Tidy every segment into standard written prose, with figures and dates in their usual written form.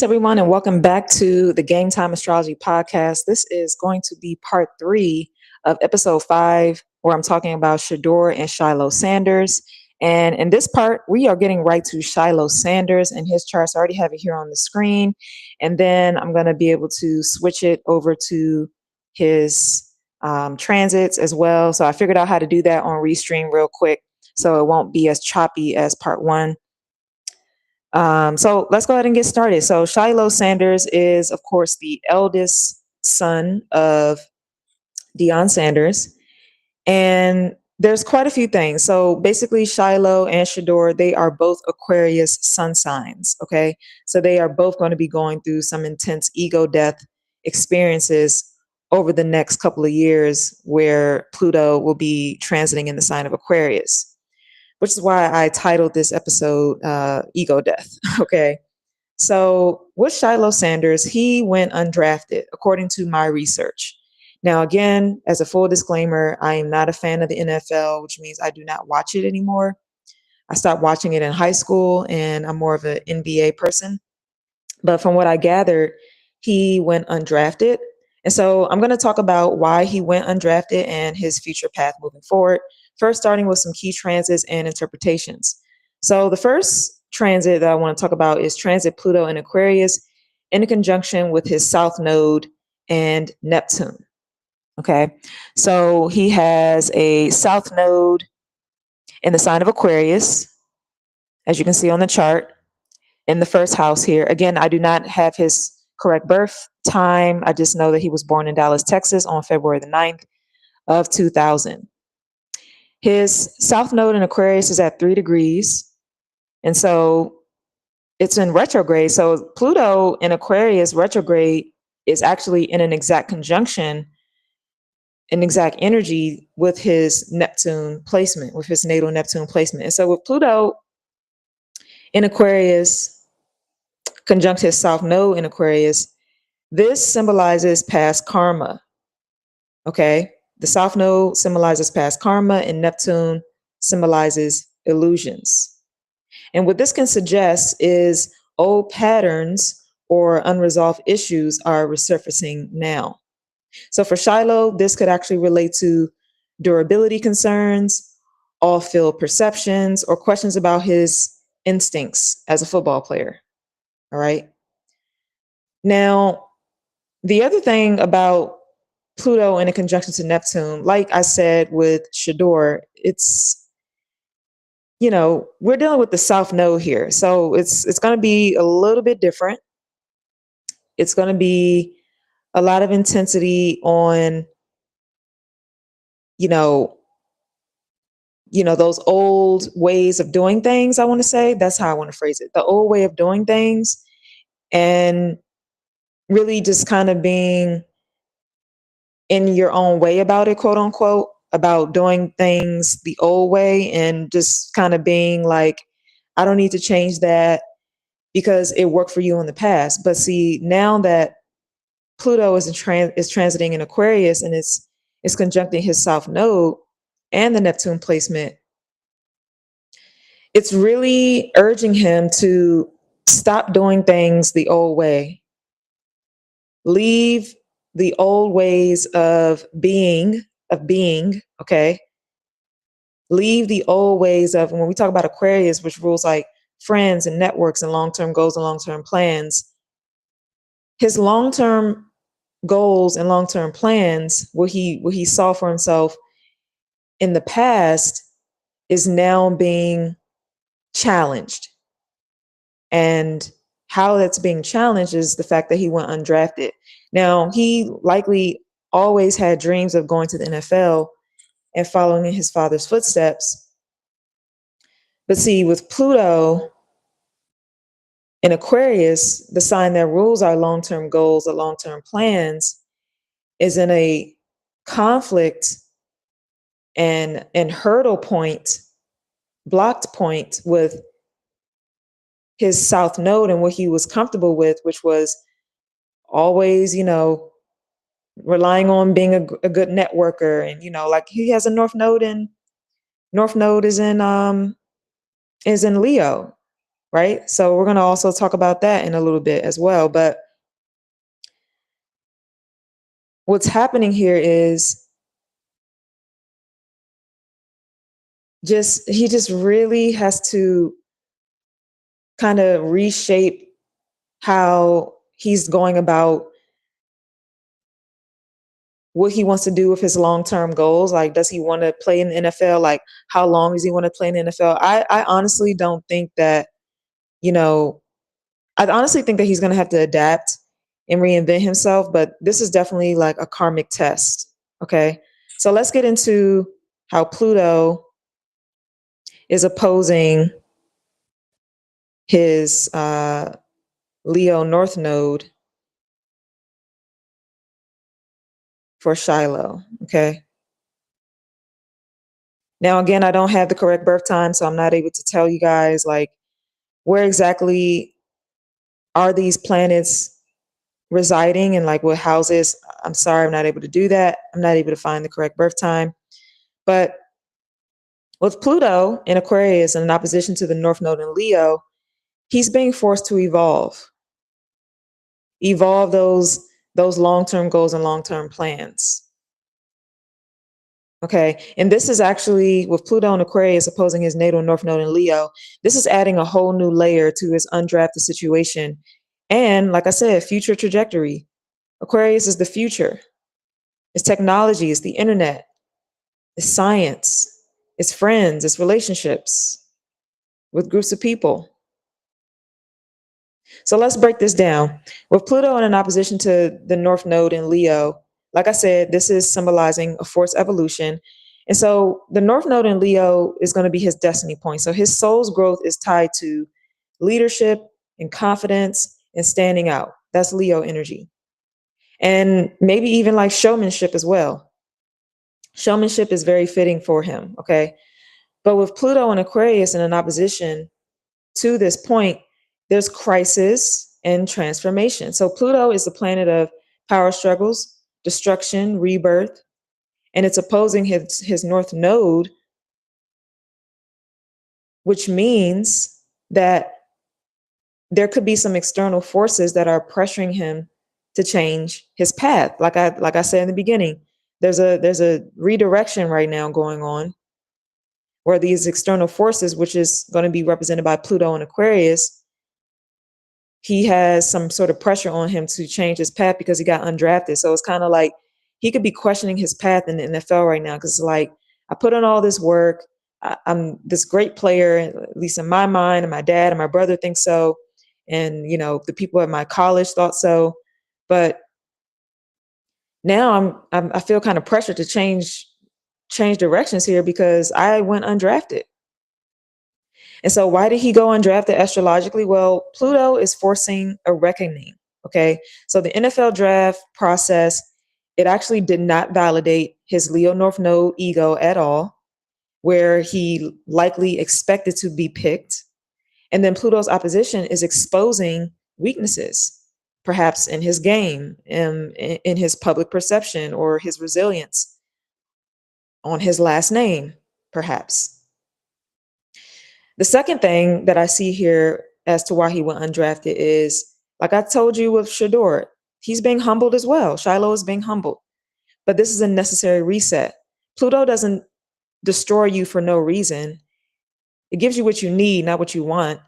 Everyone, and welcome back to the Game Time Astrology podcast. This is going to be part 3 of episode 5, where I'm talking about Shedeur and Shilo Sanders. And in this part, we are getting right to Shilo Sanders and his charts. I already have it here on the screen. And then I'm going to be able to switch it over to his transits as well. So I figured out how to do that on Restream real quick, so it won't be as choppy as part 1. So let's go ahead and get started. So Shilo Sanders is, of course, the eldest son of Deion Sanders. And there's quite a few things. So basically, Shilo and Shedeur, they are both Aquarius sun signs. Okay. So they are both going to be going through some intense ego death experiences over the next couple of years, where Pluto will be transiting in the sign of Aquarius, which is why I titled this episode Ego Death. Okay. So with Shilo Sanders, he went undrafted, according to my research. Now, again, as a full disclaimer, I am not a fan of the NFL, which means I do not watch it anymore. I stopped watching it in high school, and I'm more of an NBA person. But from what I gathered, he went undrafted. And so I'm going to talk about why he went undrafted and his future path moving forward. First, starting with some key transits and interpretations. So the first transit that I want to talk about is transit Pluto in Aquarius in conjunction with his South Node and Neptune. Okay, so he has a South Node in the sign of Aquarius, as you can see on the chart, in the first house here. Again, I do not have his correct birth time. I just know that he was born in Dallas, Texas on February the 9th of 2000. His South Node in Aquarius is at 3 degrees. And so it's in retrograde. So Pluto in Aquarius retrograde is actually in an exact conjunction, an exact energy with his Neptune placement, with his natal Neptune placement. And so with Pluto in Aquarius conjunct his South Node in Aquarius, this symbolizes past karma. Okay. The South Node symbolizes past karma, and Neptune symbolizes illusions. And what this can suggest is old patterns or unresolved issues are resurfacing now. So for Shilo, this could actually relate to durability concerns, off-field perceptions, or questions about his instincts as a football player. All right. Now, the other thing about Pluto in a conjunction to Neptune, like I said with Shedeur, we're dealing with the South Node here. So it's going to be a little bit different. It's going to be a lot of intensity on, those old ways of doing things, I want to say. That's how I want to phrase it. The old way of doing things, and really just kind of being in your own way about it, quote unquote, about doing things the old way, and just kind of being like, I don't need to change that because it worked for you in the past. But see, now that Pluto is transiting in Aquarius, and it's conjuncting his South Node and the Neptune placement, it's really urging him to stop doing things the old way. Leave the old ways of being, okay? Leave the old ways of, when we talk about Aquarius, which rules like friends and networks and long-term goals and long-term plans, his long-term goals and long-term plans, what he saw for himself in the past, is now being challenged. And how that's being challenged is the fact that he went undrafted. Now, he likely always had dreams of going to the NFL and following in his father's footsteps. But see, with Pluto in Aquarius, the sign that rules our long-term goals or long-term plans, is in a conflict and hurdle point, blocked point with his South Node and what he was comfortable with, which was always, relying on being a good networker. And, like he has a North Node is in Leo. right? So we're going to also talk about that in a little bit as well. But what's happening here is he just really has to kind of reshape how he's going about what he wants to do with his long-term goals. Like, does he want to play in the NFL? Like, how long does he want to play in the NFL? I honestly don't think that, you know, I honestly think that he's going to have to adapt and reinvent himself, but this is definitely like a karmic test. Okay. So let's get into how Pluto is opposing his Leo North Node for Shilo. Okay. Now, again, I don't have the correct birth time, so I'm not able to tell you guys like where exactly are these planets residing and like what houses. I'm sorry, I'm not able to do that. I'm not able to find the correct birth time. But with Pluto in Aquarius and in opposition to the North Node in Leo, he's being forced to evolve those long-term goals and long-term plans. Okay. And this is actually with Pluto in Aquarius opposing his natal North Node in Leo. This is adding a whole new layer to his undrafted situation. And like I said, future trajectory. Aquarius is the future. It's technology, it's the internet, it's science, it's friends, it's relationships with groups of people. So let's break this down. With Pluto in an opposition to the North Node in Leo, like I said, this is symbolizing a forced evolution. And so the North Node in Leo is going to be his destiny point. So his soul's growth is tied to leadership and confidence and standing out. That's Leo energy. And maybe even like showmanship as well. Showmanship is very fitting for him. Okay. But with Pluto and Aquarius in an opposition to this point, there's crisis and transformation. So Pluto is the planet of power struggles, destruction, rebirth, and it's opposing his North Node, which means that there could be some external forces that are pressuring him to change his path. Like I said in the beginning, there's a redirection right now going on where these external forces, which is going to be represented by Pluto and Aquarius, he has some sort of pressure on him to change his path because he got undrafted. So it's kind of like he could be questioning his path in the NFL right now because it's like, I put in all this work. I'm this great player, at least in my mind, and my dad and my brother think so. And, the people at my college thought so. But now I feel kind of pressured to change directions here because I went undrafted. And so why did he go undrafted astrologically? Well, Pluto is forcing a reckoning. Okay. So the NFL draft process, it actually did not validate his Leo North Node ego at all, where he likely expected to be picked. And then Pluto's opposition is exposing weaknesses, perhaps in his game, in his public perception, or his resilience on his last name, perhaps. The second thing that I see here as to why he went undrafted is, like I told you with Shedeur, he's being humbled as well. Shilo is being humbled. But this is a necessary reset. Pluto doesn't destroy you for no reason. It gives you what you need, not what you want.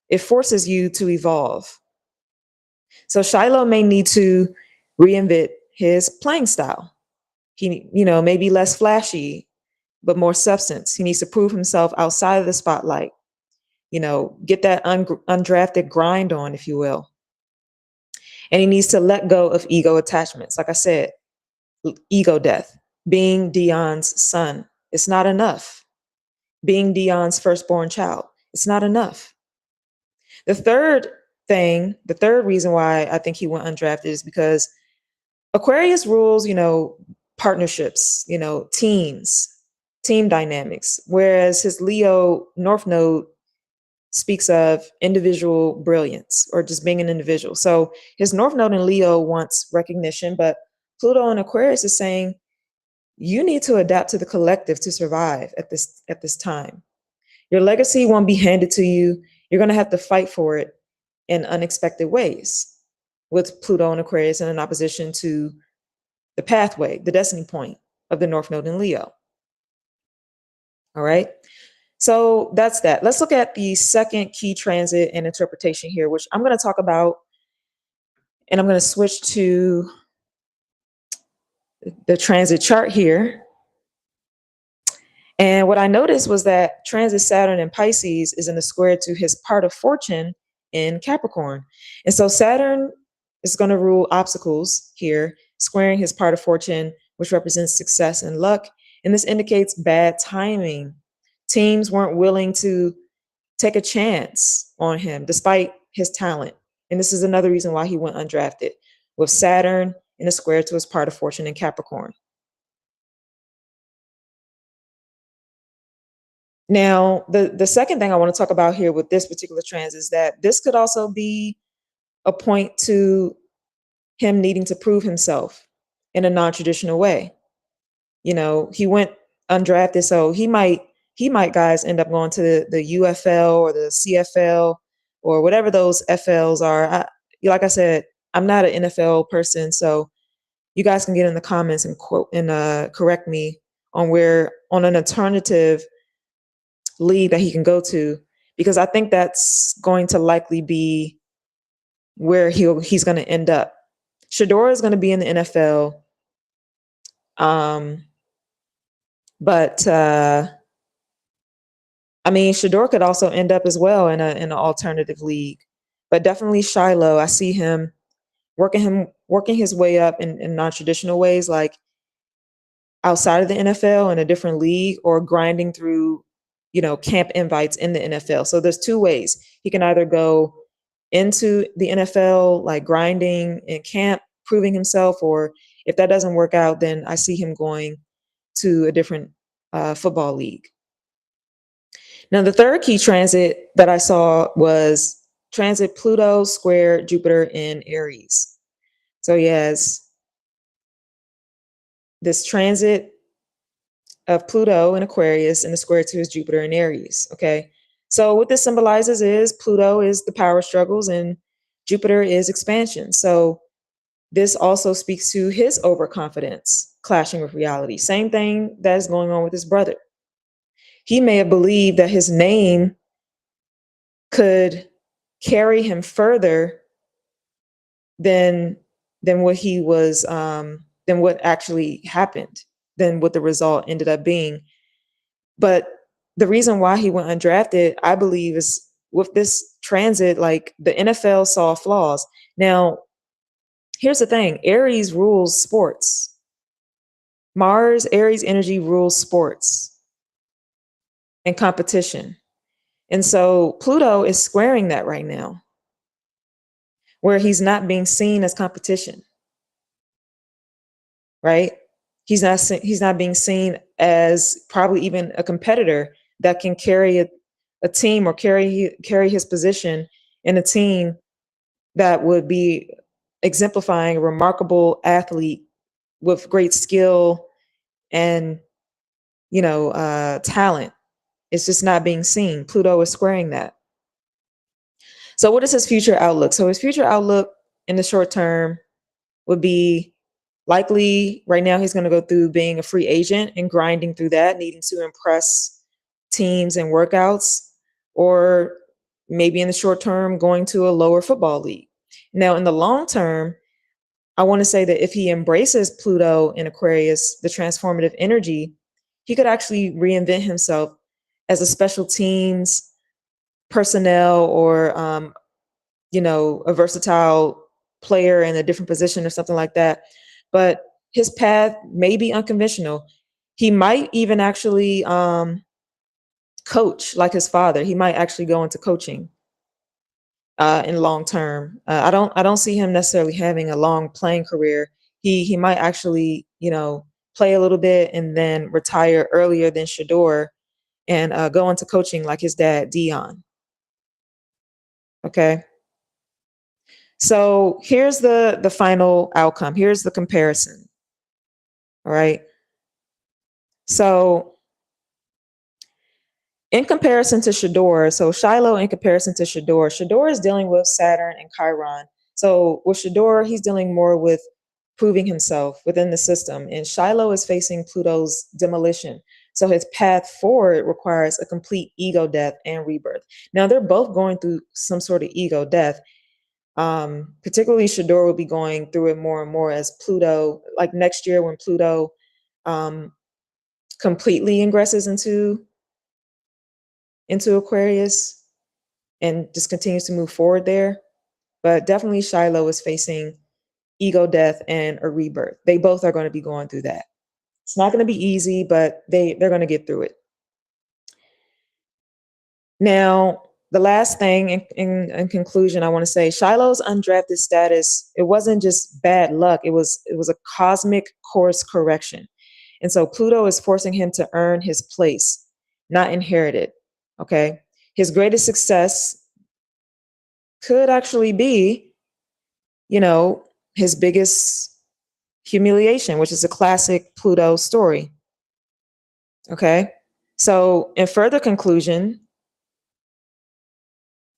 It forces you to evolve. So Shilo may need to reinvent his playing style. He, may be less flashy, but more substance. He needs to prove himself outside of the spotlight. Get that undrafted grind on, if you will. And he needs to let go of ego attachments. Like I said, ego death. Being Dion's son, it's not enough. Being Dion's firstborn child, it's not enough. The third reason why I think he went undrafted is because Aquarius rules, partnerships, teams, team dynamics, whereas his Leo North Node speaks of individual brilliance or just being an individual. So his North Node in Leo wants recognition, but Pluto in Aquarius is saying you need to adapt to the collective to survive at this time. Your legacy won't be handed to you you're going to have to fight for it in unexpected ways with Pluto and Aquarius in an opposition to the pathway, the destiny point of the North Node in Leo. All right. So that's that. Let's look at the second key transit and interpretation here, which I'm going to talk about. And I'm going to switch to the transit chart here. And what I noticed was that transit Saturn in Pisces is in the square to his part of fortune in Capricorn. And so Saturn is going to rule obstacles here, squaring his part of fortune, which represents success and luck. And this indicates bad timing. Teams weren't willing to take a chance on him despite his talent. And this is another reason why he went undrafted, with Saturn in a square to his part of fortune in Capricorn. Now, the second thing I want to talk about here with this particular transit is that this could also be a point to him needing to prove himself in a non-traditional way. You know, he went undrafted, so he might guys end up going to the UFL or the CFL or whatever those FLs are. Like I said, I'm not an NFL person, so you guys can get in the comments and correct me on an alternative league that he can go to, because I think that's going to likely be where he's going to end up. Shedeur is going to be in the NFL, but I mean, Shedeur could also end up as well in an alternative league, but definitely Shilo. I see him working his way up in non-traditional ways, like outside of the NFL in a different league, or grinding through, camp invites in the NFL. So there's two ways. He can either go into the NFL, like grinding in camp, proving himself, or if that doesn't work out, then I see him going to a different football league. Now, the third key transit that I saw was transit Pluto square Jupiter in Aries. So yes, this transit of Pluto in Aquarius and the square to his Jupiter in Aries. Okay. So what this symbolizes is Pluto is the power struggles and Jupiter is expansion. So this also speaks to his overconfidence clashing with reality. Same thing that is going on with his brother. He may have believed that his name could carry him further than what he was, than what actually happened, than what the result ended up being. But the reason why he went undrafted, I believe, is with this transit, like the NFL saw flaws. Now, here's the thing: Aries rules sports. Mars, Aries energy rules sports and competition. And so Pluto is squaring that right now, where he's not being seen as competition, right? He's not being seen as probably even a competitor that can carry a team or carry his position in a team that would be exemplifying a remarkable athlete with great skill and talent. It's just not being seen. Pluto is squaring that. So what is his future outlook? So his future outlook in the short term would be likely right now he's going to go through being a free agent and grinding through that, needing to impress teams and workouts, or maybe in the short term going to a lower football league. Now, in the long term, I want to say that if he embraces Pluto in Aquarius, the transformative energy, he could actually reinvent himself as a special teams personnel, or a versatile player in a different position or something like that. But his path may be unconventional. He might even actually coach like his father. He might actually go into coaching in long term. I don't see him necessarily having a long playing career. He might actually play a little bit and then retire earlier than Shedeur and go into coaching like his dad Dion. Okay. So here's the final outcome. Here's the comparison. All right. So In comparison to Shedeur, so Shilo in comparison to Shedeur, Shedeur is dealing with Saturn and Chiron. So with Shedeur, he's dealing more with proving himself within the system. And Shilo is facing Pluto's demolition. So his path forward requires a complete ego death and rebirth. Now they're both going through some sort of ego death. Particularly Shedeur will be going through it more and more as Pluto, like next year when Pluto completely ingresses into Aquarius and just continues to move forward there. But definitely Shilo is facing ego death and a rebirth. They both are going to be going through that. It's not going to be easy, but they're going to get through it. Now, the last thing in conclusion, I want to say Shiloh's undrafted status, it wasn't just bad luck. It was a cosmic course correction. And so Pluto is forcing him to earn his place, not inherit it. Okay. His greatest success could actually be, his biggest humiliation, which is a classic Pluto story. Okay. So in further conclusion,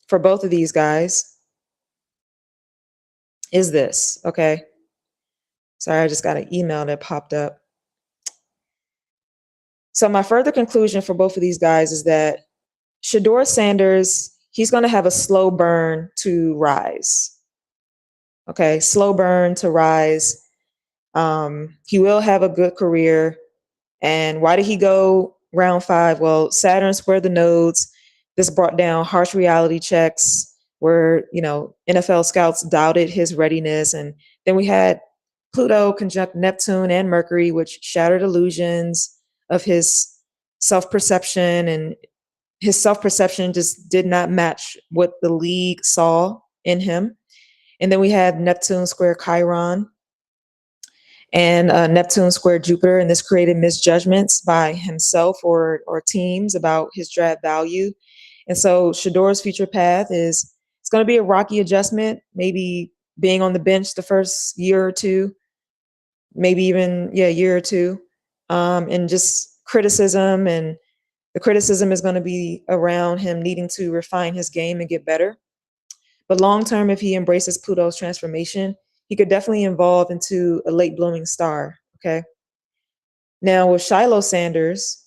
for both of these guys is this. Okay. Sorry, I just got an email that popped up. So my further conclusion for both of these guys is that Shedeur Sanders, he's going to have a slow burn to rise. Okay, slow burn to rise. He will have a good career. And why did he go round 5? Well, Saturn squared the nodes. This brought down harsh reality checks where, NFL scouts doubted his readiness. And then we had Pluto conjunct Neptune and Mercury, which shattered illusions of his self-perception. And his self-perception just did not match what the league saw in him. And then we had Neptune square Chiron and Neptune square Jupiter, and this created misjudgments by himself or teams about his draft value. And so Shedeur's future path it's going to be a rocky adjustment, maybe being on the bench the first year or two, maybe even year or two, and just criticism. And the criticism is going to be around him needing to refine his game and get better. But long term, if he embraces Pluto's transformation, he could definitely evolve into a late blooming star. Okay. Now with Shilo Sanders,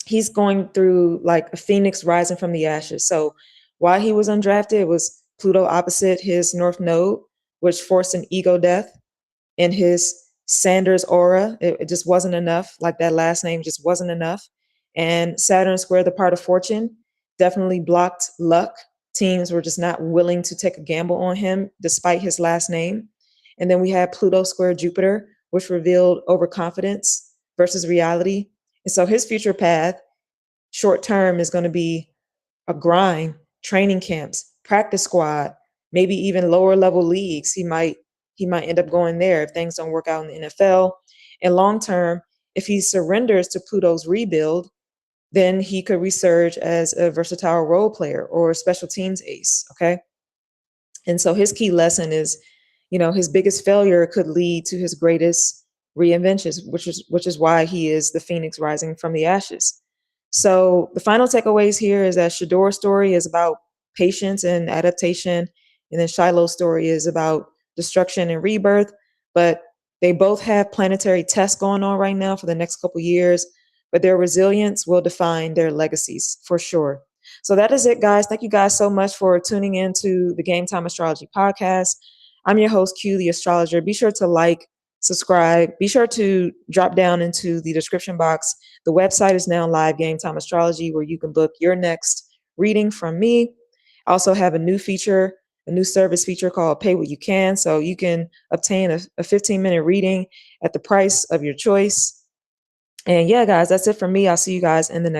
he's going through like a phoenix rising from the ashes. So why he was undrafted was Pluto opposite his North Node, which forced an ego death in his Sanders aura. It just wasn't enough. Like that last name just wasn't enough. And Saturn squared the part of fortune definitely blocked luck. Teams were just not willing to take a gamble on him despite his last name. And then we had Pluto square Jupiter, which revealed overconfidence versus reality. And so his future path, short term, is going to be a grind, training camps, practice squad, maybe even lower level leagues. He might end up going there if things don't work out in the NFL. And long term, if he surrenders to Pluto's rebuild, then he could resurge as a versatile role player or special teams ace. Okay. And so his key lesson is, his biggest failure could lead to his greatest reinventions, which is why he is the phoenix rising from the ashes. So the final takeaways here is that Shedeur's story is about patience and adaptation, and then Shiloh's story is about destruction and rebirth. But they both have planetary tests going on right now for the next couple years, but their resilience will define their legacies for sure. So that is it, guys. Thank you guys so much for tuning in to the Game Time Astrology podcast. I'm your host, Q, the astrologer. Be sure to like, subscribe. Be sure to drop down into the description box. The website is now live, Game Time Astrology, where you can book your next reading from me. I also have a new feature, a new service feature called Pay What You Can. So you can obtain a 15-minute reading at the price of your choice. And yeah, guys, that's it for me. I'll see you guys in the next